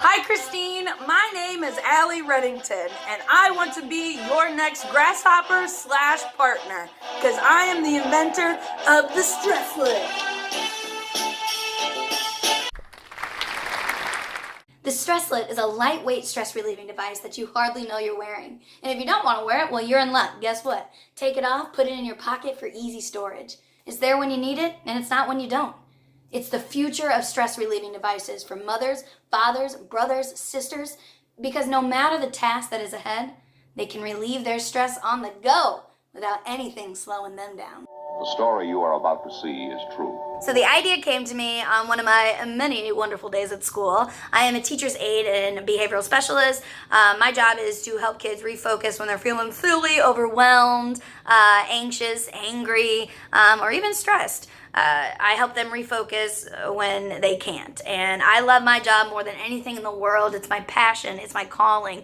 Hi, Christine. My name is Allie Reddington, and I want to be your next grasshopper slash partner, because I am the inventor of the Stresslet. The Stresslet is a lightweight stress-relieving device that you hardly know you're wearing. And if you don't want to wear it, well, you're in luck. Guess what? Take it off, put it in your pocket for easy storage. It's there when you need it, and it's not when you don't. It's the future of stress-relieving devices for mothers, fathers, brothers, sisters, because no matter the task that is ahead, they can relieve their stress on the go without anything slowing them down. The story you are about to see is true. So the idea came to me on one of my many wonderful days at school. I am a teacher's aide and behavioral specialist. My job is to help kids refocus when they're feeling silly, overwhelmed, anxious, angry, or even stressed. I help them refocus when they can't. And I love my job more than anything in the world. It's my passion. It's my calling.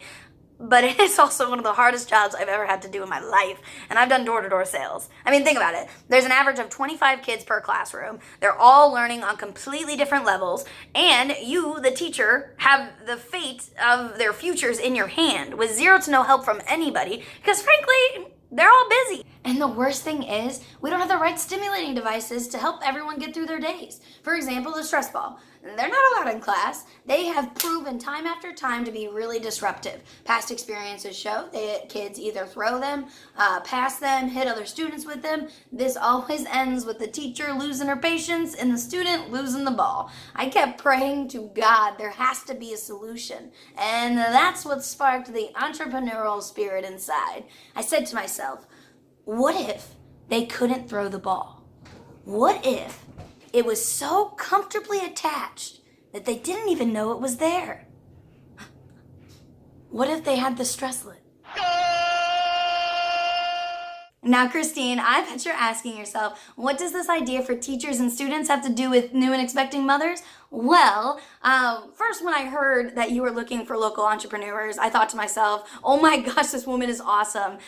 But it is also one of the hardest jobs I've ever had to do in my life. And I've done door-to-door sales. I mean, think about it. There's an average of 25 kids per classroom. They're all learning on completely different levels. And you, the teacher, have the fate of their futures in your hand with zero to no help from anybody. Because frankly, they're all busy. And the worst thing is, we don't have the right stimulating devices to help everyone get through their days. For example, the stress ball. They're not allowed in class. They have proven time after time to be really disruptive. Past experiences show that kids either throw them, pass them, hit other students with them. This always ends with the teacher losing her patience and the student losing the ball. I kept praying to God there has to be a solution. And that's what sparked the entrepreneurial spirit inside. I said to myself, what if they couldn't throw the ball? What if it was so comfortably attached that they didn't even know it was there? What if they had the Stresslet? Now, Christine, I bet you're asking yourself, what does this idea for teachers and students have to do with new and expecting mothers? Well, first when I heard that you were looking for local entrepreneurs, I thought to myself, oh my gosh, this woman is awesome.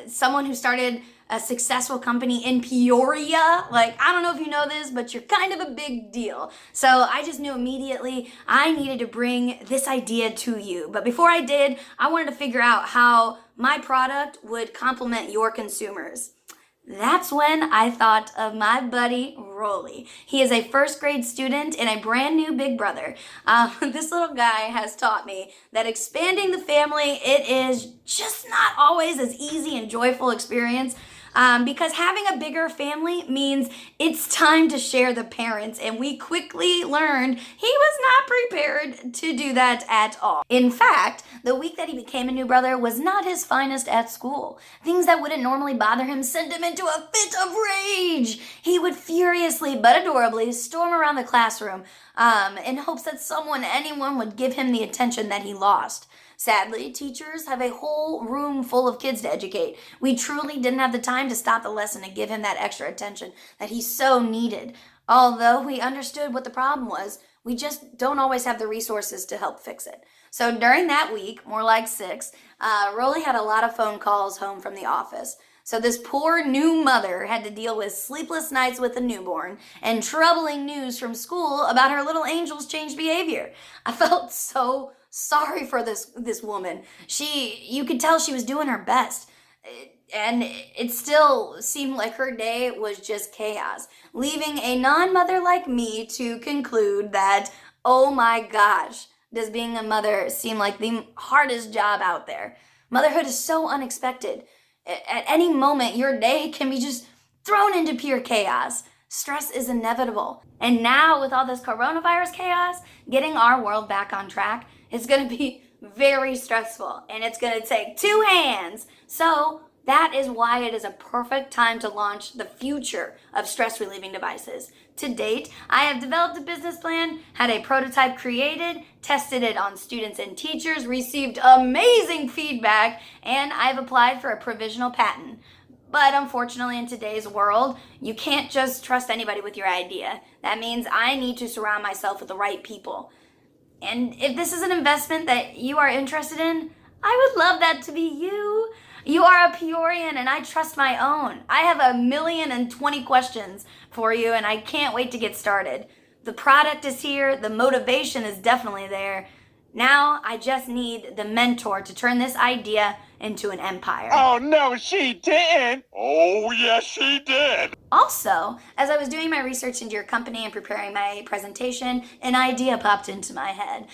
Someone who started a successful company in Peoria. Like, I don't know if you know this, but you're kind of a big deal. So I just knew immediately I needed to bring this idea to you. But before I did, I wanted to figure out how my product would complement your consumers. That's when I thought of my buddy, Rolly. He is a first grade student and a brand new big brother. This little guy has taught me that expanding the family, it is just not always as easy and joyful experience. Because having a bigger family means it's time to share the parents, and we quickly learned he was not prepared to do that at all. In fact, the week that he became a new brother was not his finest at school. Things that wouldn't normally bother him sent him into a fit of rage. He would furiously but adorably storm around the classroom in hopes that anyone would give him the attention that he lost. Sadly, teachers have a whole room full of kids to educate. We truly didn't have the time to stop the lesson and give him that extra attention that he so needed. Although we understood what the problem was, we just don't always have the resources to help fix it. So during that week, more like 6, Rolly had a lot of phone calls home from the office. So this poor new mother had to deal with sleepless nights with a newborn and troubling news from school about her little angel's changed behavior. I felt so sorry for this woman. You could tell she was doing her best. And it still seemed like her day was just chaos, leaving a non-mother like me to conclude that, oh my gosh, does being a mother seem like the hardest job out there? Motherhood is so unexpected. At any moment, your day can be just thrown into pure chaos. Stress is inevitable. And now, with all this coronavirus chaos, getting our world back on track is going to be very stressful. And it's going to take 2 hands. So that is why it is a perfect time to launch the future of stress-relieving devices. To date, I have developed a business plan, had a prototype created, tested it on students and teachers, received amazing feedback, and I've applied for a provisional patent. But unfortunately, in today's world, you can't just trust anybody with your idea. That means I need to surround myself with the right people. And if this is an investment that you are interested in, I would love that to be you. You are a Peorian and I trust my own. I have 1,020,000 questions for you and I can't wait to get started. The product is here, the motivation is definitely there. Now I just need the mentor to turn this idea into an empire. Oh, no, she didn't. Oh, yes, she did. Also, as I was doing my research into your company and preparing my presentation, an idea popped into my head.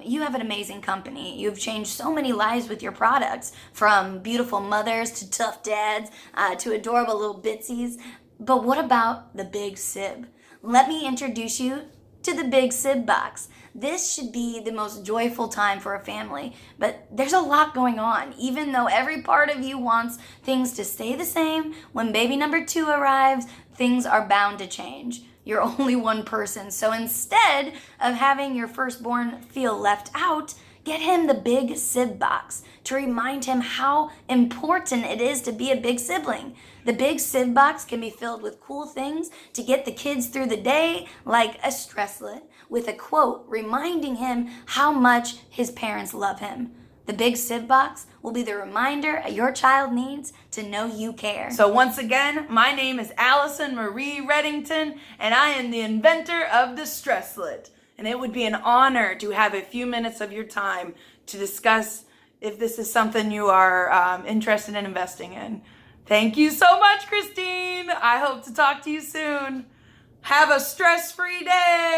You have an amazing company. You've changed so many lives with your products, from beautiful mothers to tough dads to adorable little bitsies. But what about the Big Sib? Let me introduce you to the Big Sib box. This should be the most joyful time for a family, but there's a lot going on. Even though every part of you wants things to stay the same, when baby number 2 arrives, things are bound to change. You're only one person, so instead of having your firstborn feel left out, get him the Big Sib box to remind him how important it is to be a big sibling. The Big Sib box can be filled with cool things to get the kids through the day, like a stresslet with a quote reminding him how much his parents love him. The Big Sib box will be the reminder your child needs to know you care. So once again, my name is Allison Marie Reddington, and I am the inventor of the Stresslet. And it would be an honor to have a few minutes of your time to discuss if this is something you are interested in investing in. Thank you so much, Christine. I hope to talk to you soon. Have a stress-free day.